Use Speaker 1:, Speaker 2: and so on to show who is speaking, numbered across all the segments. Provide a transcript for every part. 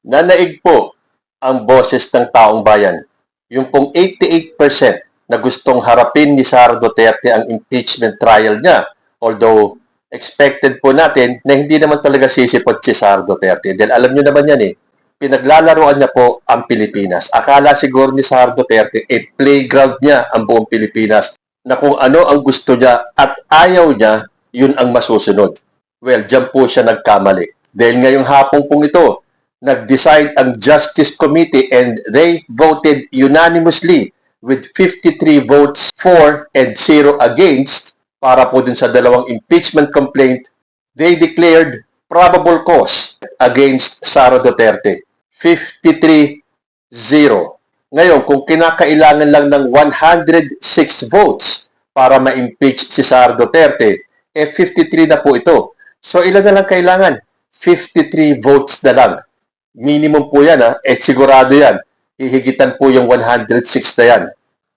Speaker 1: Nanaig po ang boses ng taong bayan. Yung pong 88% na gustong harapin ni Sara Duterte ang impeachment trial niya. Although, expected po natin na hindi naman talaga sisipot si Sara Duterte. Dahil alam niyo naman yan pinaglalaroan niya po ang Pilipinas. Akala siguro ni Sara Duterte, playground niya ang buong Pilipinas na kung ano ang gusto niya at ayaw niya, yun ang masusunod. Well, dyan po siya nagkamali. Dahil ngayong hapon pong ito, nag-decide ang Justice Committee and they voted unanimously with 53 votes for and 0 against para po dun sa dalawang impeachment complaint. They declared probable cause against Sara Duterte. 53-0. Ngayon, kung kinakailangan lang ng 106 votes para ma-impeach si Sara Duterte, 53 na po ito. So, ilan na lang kailangan? 53 votes na lang. Minimum po yan, sigurado yan. Hihigitan po yung 106 na yan.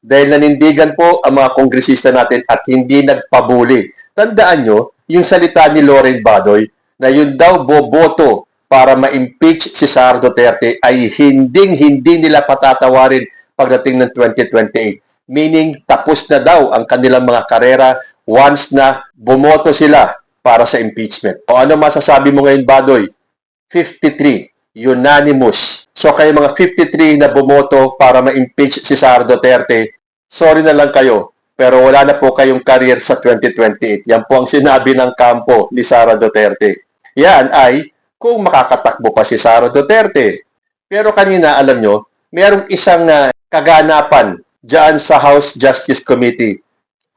Speaker 1: Dahil nanindigan po ang mga kongresista natin at hindi nagpabuli. Tandaan nyo, yung salita ni Loren Badoy na yun daw boboto para ma-impeach si Sara Duterte ay hindi nila patatawarin pagdating ng 2028. Meaning, tapos na daw ang kanilang mga karera once na bumoto sila para sa impeachment. O ano masasabi mo ngayon, Badoy? 53. Unanimous. So kayo mga 53 na bumoto para ma-impeach si Sara Duterte, sorry na lang kayo, pero wala na po kayong career sa 2028. Yan po ang sinabi ng kampo ni Sara Duterte. Yan ay kung makakatakbo pa si Sara Duterte. Pero kanina, alam nyo, mayroong isang kaganapan dyan sa House Justice Committee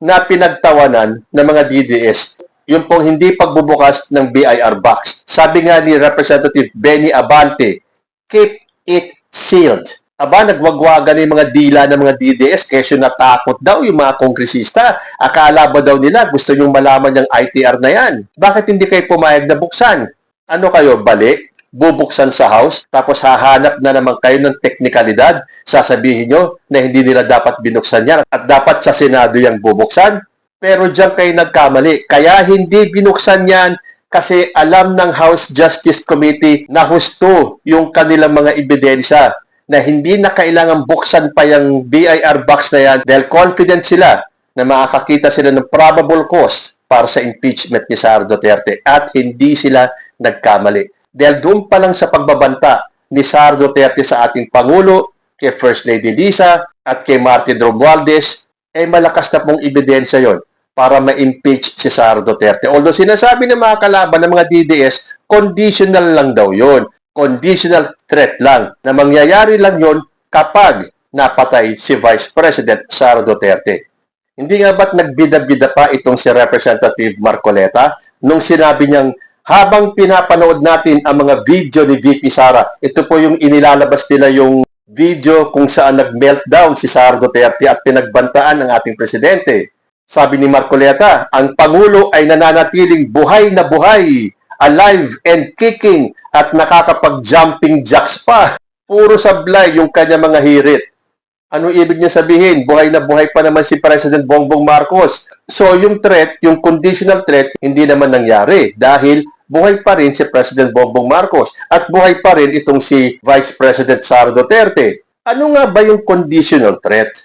Speaker 1: na pinagtawanan ng mga DDS. Yung pong hindi pagbubukas ng BIR box. Sabi nga ni Representative Benny Abante, keep it sealed. Aba, nagwagwagan yung mga dila ng mga DDS kasi natakot daw yung mga kongresista. Akala ba daw nila gusto nyong malaman yung ITR na yan? Bakit hindi kayo pumayag na buksan? Ano kayo, balik? Bubuksan sa House, tapos hahanap na naman kayo ng teknikalidad. Sasabihin nyo na hindi nila dapat binuksan yan at dapat sa Senado yung bubuksan. Pero diyan kayo nagkamali. Kaya hindi binuksan yan kasi alam ng House Justice Committee na husto yung kanilang mga ebidensya na hindi na kailangan buksan pa yung BIR box na yan dahil confident sila na makakakita sila ng probable cause para sa impeachment ni Sara Duterte at hindi sila nagkamali. Dahil doon pa lang sa pagbabanta ni Sara Duterte sa ating Pangulo, kay First Lady Lisa at kay Martin Romualdez, malakas na pong ebidensya yon para ma-impeach si Sara Duterte. Although sinasabi ng mga kalaban ng mga DDS, conditional lang daw yon. Conditional threat lang na mangyayari lang yon kapag napatay si Vice President Sara Duterte. Hindi nga ba't nagbida-bida pa itong si Representative Marcoleta nung sinabi niyang habang pinapanood natin ang mga video ni VP Sara, ito po yung inilalabas nila yung video kung saan nag-meltdown si Sara Duterte at pinagbantaan ng ating presidente. Sabi ni Marcoleta, ang Pangulo ay nananatiling buhay na buhay, alive and kicking at nakakapag-jumping jacks pa. Puro sablay yung kanya mga hirit. Ano ibig niya sabihin? Buhay na buhay pa naman si President Bongbong Marcos. So yung threat, yung conditional threat, hindi naman nangyari dahil buhay pa rin si President Bongbong Marcos at buhay pa rin itong si Vice President Sara Duterte. Ano nga ba yung conditional threat?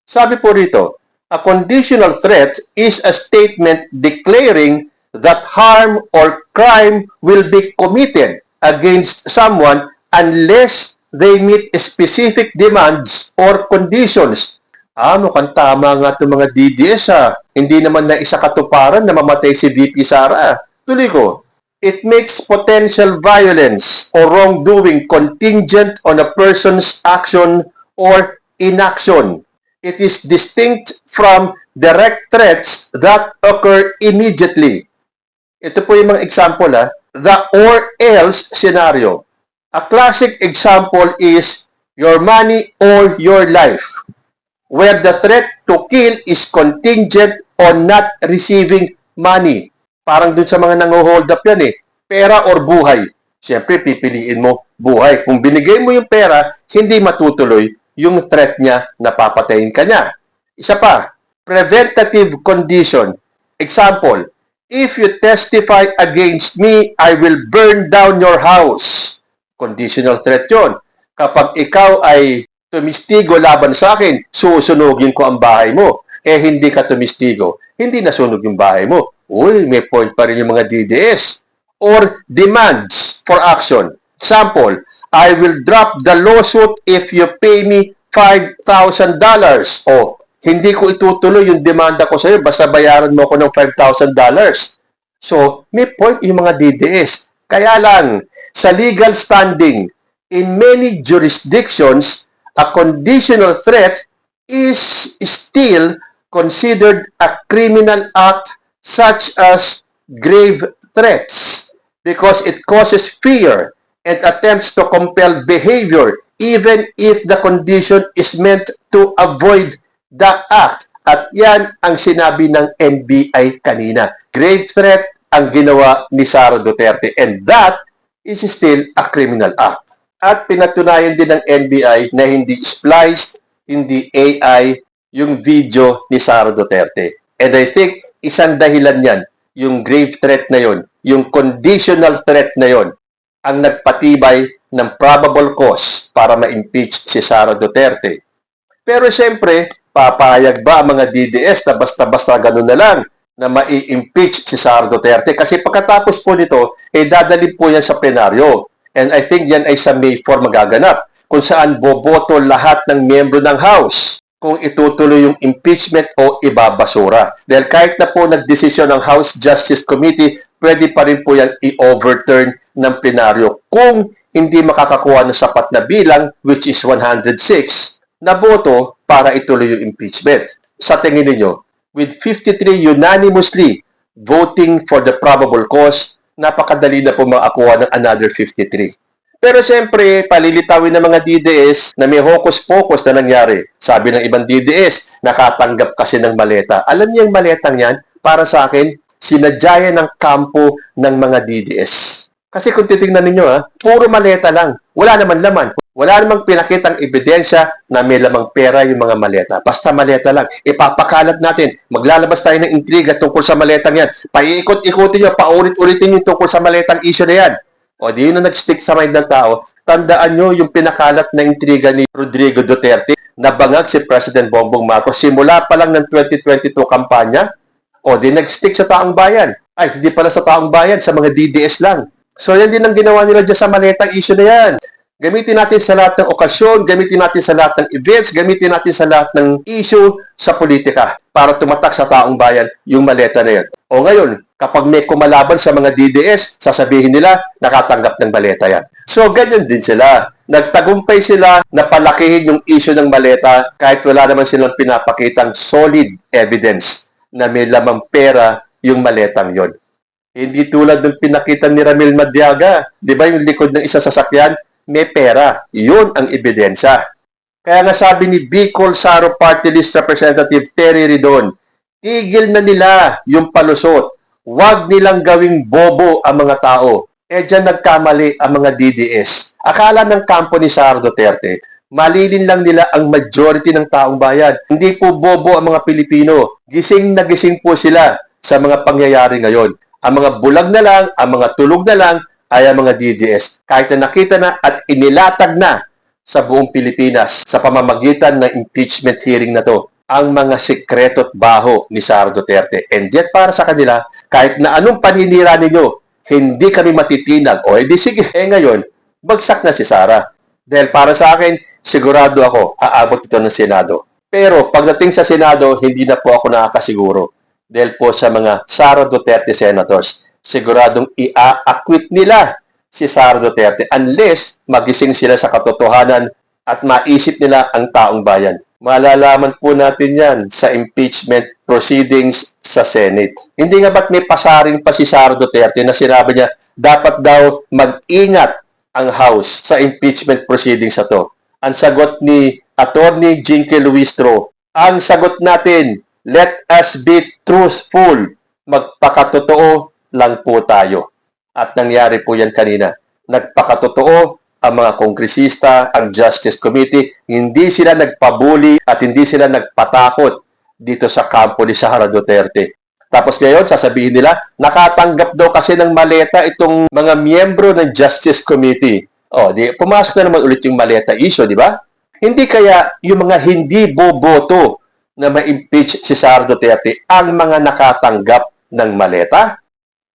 Speaker 1: Sabi po rito, a conditional threat is a statement declaring that harm or crime will be committed against someone unless they meet specific demands or conditions. Mukhang tama nga itong mga DDS Hindi naman na isa katuparan na mamatay si VP Sara. Tuloy ko, it makes potential violence or wrongdoing contingent on a person's action or inaction. It is distinct from direct threats that occur immediately. Ito po yung mga example, the or else scenario. A classic example is your money or your life, where the threat to kill is contingent on not receiving money. Parang dun sa mga nang-hold up yan pera or buhay. Siyempre, pipiliin mo buhay. Kung binigay mo yung pera, hindi matutuloy yung threat niya na papatayin ka niya. Isa pa, preventative condition. Example, if you testify against me, I will burn down your house. Conditional threat yon. Kapag ikaw ay tumistigo laban sa akin, susunugin ko ang bahay mo. Eh, hindi ka tumistigo, hindi nasunog yung bahay mo. Uy, may point pa rin yung mga DDS. Or demands for action. Example, I will drop the lawsuit if you pay me $5,000. O, hindi ko itutuloy yung demanda ko sa iyo basta bayaran mo ako ng $5,000. So, may point yung mga DDS. Kaya lang, sa legal standing, in many jurisdictions, a conditional threat is still considered a criminal act such as grave threats because it causes fear and attempts to compel behavior even if the condition is meant to avoid the act. At yan ang sinabi ng NBI kanina. Grave threat ang ginawa ni Sara Duterte and that is still a criminal act. At pinatunayan din ng NBI na hindi spliced, hindi AI yung video ni Sara Duterte. And I think isang dahilan yan, yung grave threat na yon, yung conditional threat na yon, ang nagpatibay ng probable cause para ma-impeach si Sara Duterte. Pero siyempre, papayag ba ang mga DDS na basta-basta ganun na lang na mai-impeach si Sara Duterte? Kasi pagkatapos po nito, dadalhin po yan sa plenaryo. And I think yan ay sa May 4 magaganap, kung saan boboto lahat ng miyembro ng House kung itutuloy yung impeachment o ibabasura. Dahil kahit na po nagdesisyon ng House Justice Committee, pwede pa rin po yan i-overturn ng plenaryo kung hindi makakakuha ng sapat na bilang, which is 106, na boto para ituloy yung impeachment. Sa tingin niyo, with 53 unanimously voting for the probable cause, napakadali na po makakuha ng another 53. Pero siyempre, palilitawin ng mga DDS na may hocus-pocus na nangyari. Sabi ng ibang DDS, nakatanggap kasi ng maleta. Alam niyo yung maletang yan? Para sa akin, sinadya ng kampo ng mga DDS. Kasi kung titingnan ninyo, puro maleta lang. Wala naman laman. Wala namang pinakitang ebidensya na may lamang pera yung mga maleta. Basta maleta lang. Ipapakalat natin. Maglalabas tayo ng intriga tungkol sa maletang yan. Paiikot-ikutin nyo, paulit-ulitin nyo tungkol sa maletang issue na yan. O di yun na nag-stick sa mind ng tao, tandaan nyo yung pinakalat na intriga ni Rodrigo Duterte, nabangag si President Bongbong Marcos simula pa lang ng 2022 kampanya, o di nag-stick sa taong bayan. Ay, hindi pala sa taong bayan, sa mga DDS lang. So yan din ang ginawa nila dyan sa maletang issue na yan. Gamitin natin sa lahat ng okasyon, gamitin natin sa lahat ng events, gamitin natin sa lahat ng issue sa politika para tumatak sa taong bayan yung maleta na yan. O ngayon, kapag may kumalaban sa mga DDS, sasabihin nila, nakatanggap ng maleta yan. So, ganyan din sila. Nagtagumpay sila na palakihin yung issue ng maleta kahit wala naman silang pinapakitang solid evidence na may lamang pera yung maletang yon. Hindi tulad ng pinakita ni Ramil Madiaga. Di ba yung likod ng isa sasakyan, may pera. Yun ang ebidensya. Kaya nga sabi ni Bicol Saro Party List Representative Terry Ridon, tigil na nila yung palusot. Huwag nilang gawing bobo ang mga tao. Dyan nagkamali ang mga DDS. Akala ng kampo ni Sara Duterte, malilin lang nila ang majority ng taong bayan. Hindi po bobo ang mga Pilipino. Gising na gising po sila sa mga pangyayari ngayon. Ang mga bulag na lang, ang mga tulog na lang, ay ang mga DDS. Kahit na nakita na at inilatag na sa buong Pilipinas sa pamamagitan ng impeachment hearing na to, ang mga sekreto at baho ni Sara Duterte. And yet para sa kanila, kahit na anong paninira ninyo, hindi kami matitinag. O edi sige, ngayon, bagsak na si Sara. Dahil para sa akin, sigurado ako, aabot ito ng Senado. Pero pagdating sa Senado, hindi na po ako nakakasiguro. Dahil po sa mga Sara Duterte senators, siguradong i-acquit nila si Sara Duterte unless magising sila sa katotohanan at maisip nila ang taong bayan. Malalaman po natin yan sa impeachment proceedings sa Senate. Hindi nga ba't may pasaring pa si Sara Duterte na sinabi niya dapat daw mag-ingat ang House sa impeachment proceedings na to. Ang sagot ni Attorney Jinky Luistro, ang sagot natin, let us be truthful, magpakatotoo lang po tayo. At nangyari po yan kanina. Nagpakatotoo ang mga kongresista, ang Justice Committee, hindi sila nagpabuli at hindi sila nagpatakot dito sa kampo ni Sara Duterte. Tapos ngayon, sasabihin nila, nakatanggap daw kasi ng maleta itong mga miyembro ng Justice Committee. Di pumasok na naman ulit yung maleta issue, di ba? Hindi kaya yung mga hindi boboto na ma-impeach si Sara Duterte ang mga nakatanggap ng maleta?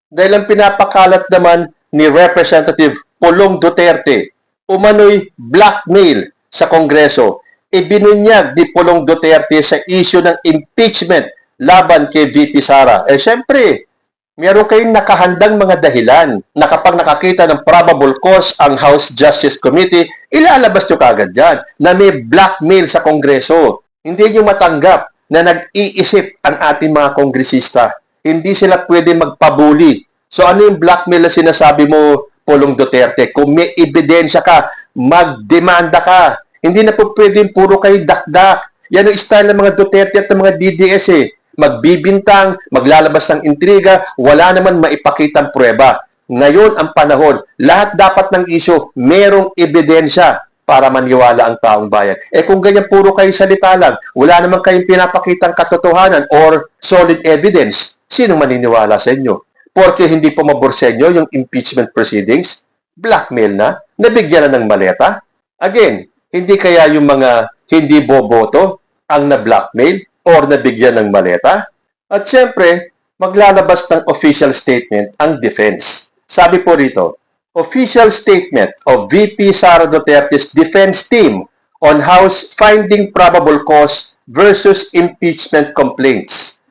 Speaker 1: Dahil ang pinapakalat naman ni Representative Pulong Duterte, umano'y blackmail sa Kongreso, ibinunyag ni Pulong Duterte sa issue ng impeachment laban kay VP Sara. Siyempre, meron kayong nakahandang mga dahilan na kapag nakakita ng probable cause ang House Justice Committee, ilalabas nyo kagad dyan na may blackmail sa Kongreso. Hindi nyo matanggap na nag-iisip ang ating mga kongresista. Hindi sila pwede magpabuli. So ano yung blackmail na sinasabi mo, Pulong Duterte? Kung may ebidensya ka, magdemanda ka. Hindi na po pwedeng puro kayo dakdak. Yan ang style ng mga Duterte at ng mga DDS Magbibintang, maglalabas ng intriga, wala naman maipakitang pruweba. Ngayon ang panahon, lahat dapat ng issue, merong ebidensya para maniwala ang taong bayan. Kung ganyan puro kayo salita lang, wala naman kayong pinapakitang katotohanan or solid evidence, sino maniniwala sa inyo? Porque hindi pumabor sa inyo yung impeachment proceedings, blackmail na, nabigyan na ng maleta. Again, hindi kaya yung mga hindi boboto ang na-blackmail or nabigyan ng maleta? At siyempre, maglalabas ng official statement ang defense. Sabi po rito, official statement of VP Sara Duterte's defense team on House finding probable cause versus impeachment complaints.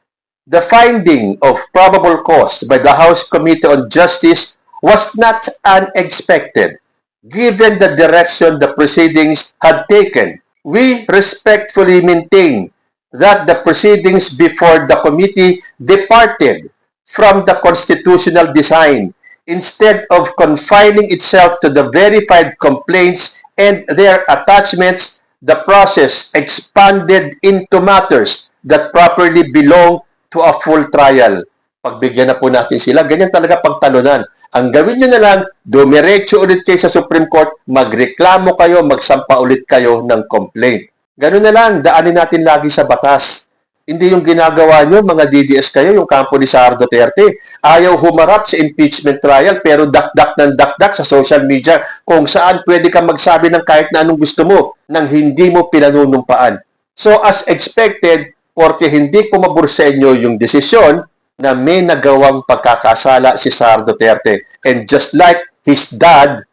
Speaker 1: The finding of probable cause by the House Committee on Justice was not unexpected, given the direction the proceedings had taken. We respectfully maintain that the proceedings before the committee departed from the constitutional design instead of confining itself to the verified complaints and their attachments. The process expanded into matters that properly belong to a full trial. Pagbigyan na po natin sila, ganyan talaga pagtalunan. Ang gawin nyo na lang, dumiretso ulit kayo sa Supreme Court, magreklamo kayo, magsampa ulit kayo ng complaint. Ganun na lang, daanin natin lagi sa batas. Hindi yung ginagawa nyo, mga DDS kayo, yung kampo ni Sara Duterte. Ayaw humarap sa impeachment trial, pero dakdak ng dakdak sa social media kung saan pwede kang magsabi ng kahit na anong gusto mo nang hindi mo pinanunumpaan. So as expected, porque hindi pumabor sa inyo yung desisyon na may nagawang pagkakasala si Sara Duterte. And just like his dad,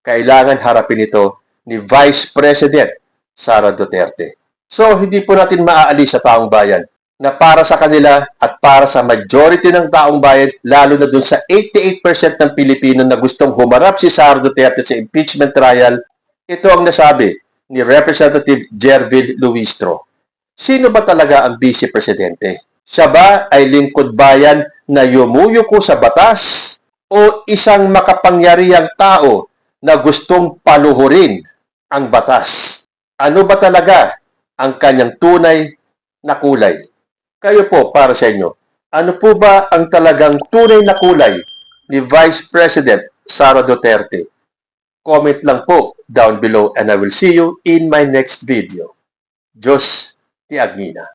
Speaker 1: kailangan harapin ito ni Vice President Sara Duterte. So, hindi po natin maaalis sa taong bayan na para sa kanila at para sa majority ng taong bayan, lalo na dun sa 88% ng Pilipino na gustong humarap si Sara Duterte sa impeachment trial, ito ang nasabi ni Representative Jervil Luistro. Sino ba talaga ang Vice Presidente? Siya ba ay lingkod bayan na yumuyuko sa batas o isang makapangyarihang tao na gustong paluhurin ang batas? Ano ba talaga ang kanyang tunay na kulay? Kayo po, para sa inyo, ano po ba ang talagang tunay na kulay ni Vice President Sara Duterte? Comment lang po down below and I will see you in my next video. Diyos ti Agnina.